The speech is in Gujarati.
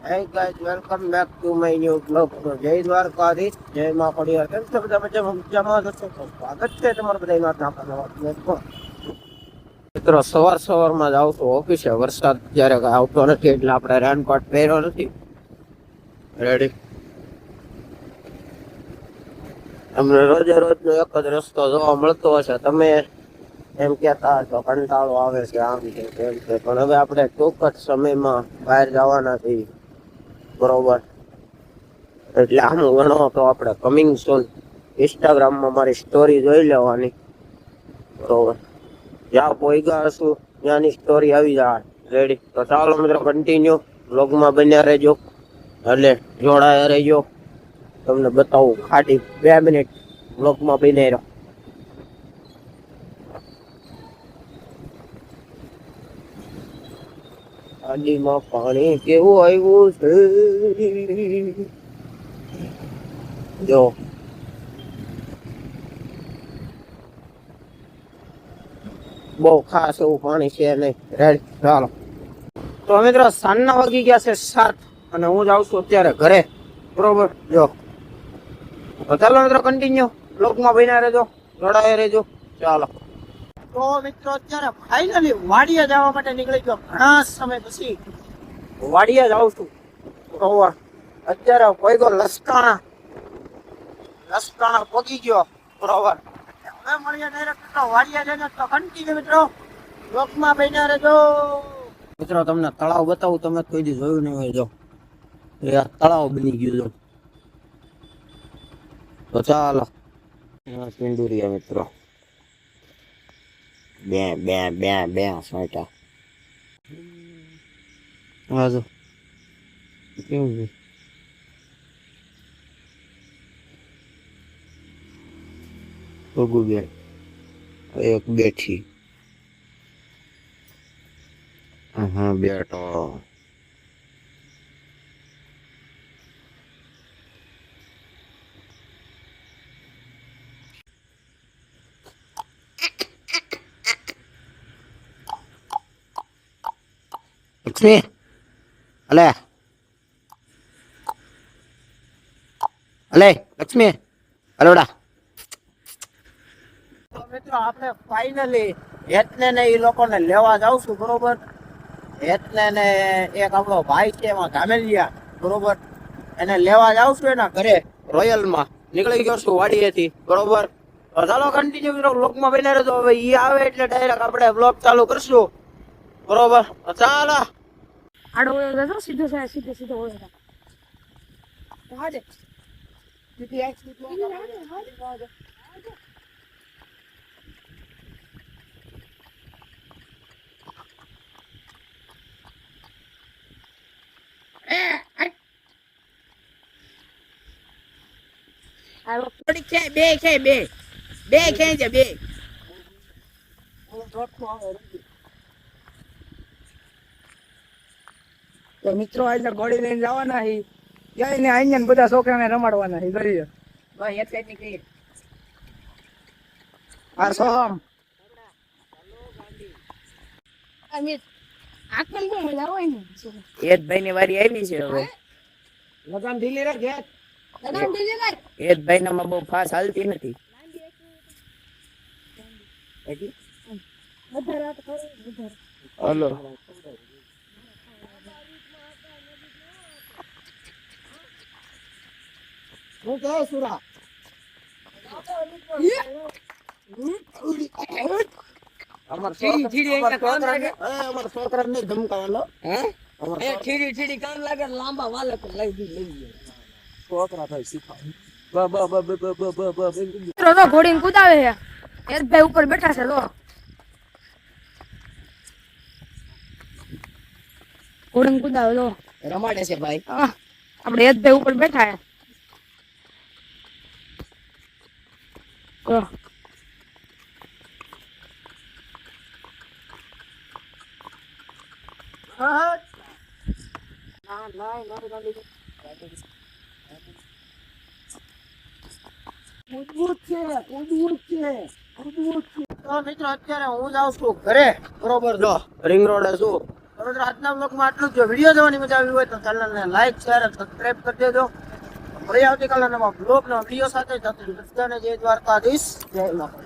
Hey guys, welcome back to my new vlog. તો જય દ્વારકાધીશ, જય માં ખોડિયાર. કેમ છો બધા મજામાં હશો? તો સ્વાગત છે તમારું બધાનું આજના આપણા નવા vlogમાં. મિત્રો સવારમાં જ આવતો ઓફિસે, વરસાદ જ્યારે આવતો નથી એટલે આપણે રેનકોટ પહેર્યો નથી. રેડી. અમને રોજે રોજનો એક જ રસ્તો જોવા મળતો હશે. તમે એમ કહેતા તો કંટાળો આવે છે, આમ છે તેમ છે, પણ હવે આપણે ટૂંક જ સમયમાં બહાર જવાના છીએ. બરોબર, એટલે આમ ગણો તો આપણે કમિંગ સૂન ઇન્સ્ટાગ્રામમાં મારી સ્ટોરી જોઈ લેવાની. બરોબર, જ્યાં પોઈગા હશું ત્યાંની સ્ટોરી આવી જાય. રેડી, તો ચાલો મિત્રો કન્ટિન્યુ વ્લોગમાં બન્યા રહેજો, એટલે જોડાયા રહેજો. તમને બતાવું ખાટી 2 મિનિટ વ્લોગમાં બન્યા રહ્યો. ગાડીમાં પાણી કેવું આવ્યું છે જો. બહુ ખાસ એવું પાણી છે નહીં. રેડી, ચાલો. તો મિત્રો સાંજના વાગી ગયા છે 7 અને હું જાઉં છું અત્યારે ઘરે. બરોબર, જો તો ચાલો મિત્રો કન્ટિન્યુ બ્લોગમાં બન્યા રહેજો, જોડાયા રહેજો. ચાલો. તો મિત્રો અત્યારે ફાઇનલી વાડીએ જવા માટે નીકળી ગયો. ઘણા સમય પછી વાડીએ જાઉં છું. બરોબર, અત્યારે કોઈ ગયો લસકાણા પગી ગયો. બરોબર, હવે મળીએ ડાયરેક્ટ વાડીએ જઈને. તો કન્ટિન્યુ મિત્રો બ્લોગમાં બન્યા રહેજો. મિત્રો તમને તળાવ બતાવું, તમે કોઈ દી જોયું નહીં હોય. જો તળાવ બની ગયું જો. તો ચાલો સિંદુરિયા મિત્રો બે સાઈટા. હા જો કેવું છે. બે એક બેઠી. હા બેઠો. લક્ષ્મી, અલે લક્ષ્મી, અલોડા. તો મિત્રો આપણે ફાઇનલી હેતને ને એ લોકોને લેવા જાવ છું. બરોબર, હેતને ને એક આપણો ભાઈ છે એમાં ધામેલિયા. બરોબર, એને લેવા જાવ છું એના ઘરે રોયલમાં. નીકળી ગયો છું વાડીએથી. બરોબર, તો ચાલો કન્ટિન્યુ મિત્રો બ્લોગમાં બન્યા રહેજો. હવે ઈ આવે એટલે ડાયરેક્ટ આપણે બ્લોગ ચાલુ કરશું. બરોબર, તો ચાલો. આડો ઓળો સીધો છે, સીધો ઓળો. હાજે દીદી આઈ સીધો હાજે. આવો થોડી છે બે છે બે. તો મિત્રો આજે ગોળી લઈને જવાના હી. જઈને અહીંયા બધા છોકરાને રમાડવાના હી. કરીએ ભાઈ એક સાઈડ નીકળી આ સોમ અમિત આકન બહુ મજા આવે ને. હેતભાઈ ની વારી આવી છે. હવે લગામ ઢીલી રાખ. લગામ ઢીલી રાખ. હેતભાઈ નામાં બહુ ફાસ હાલતી નથી. હલો હું કહે સુરા અમાર છોકરાને ધમકાવેલો. હે ઠીડી કામ લાગે લાંબા વાલે પર લઈ ગયો. છોકરા ભાઈ શીખાવ તો ઘોડીને કુદાવે છે. હેતભાઈ ઉપર બેઠા છે. લો ઘોડીને કુદાવે લો રમાડે છે ભાઈ. આપણે હેતભાઈ ઉપર બેઠા છે. તો મિત્રો અત્યારે હું જાઉં છું ઘરે. બરોબર, જો રિંગ રોડ છું. મિત્રો આજના બ્લોગમાં આટલું જ. જો વિડીયો જોવાની મજા આવી હોય તો ચેનલને લાઈક શેર અને સબસ્ક્રાઇબ કરી દેજો. ફરી આવતીકાલના નવા બ્લોગના વિડીયો સાથે બધાને જય દ્વારકાધીશ, જય માતા.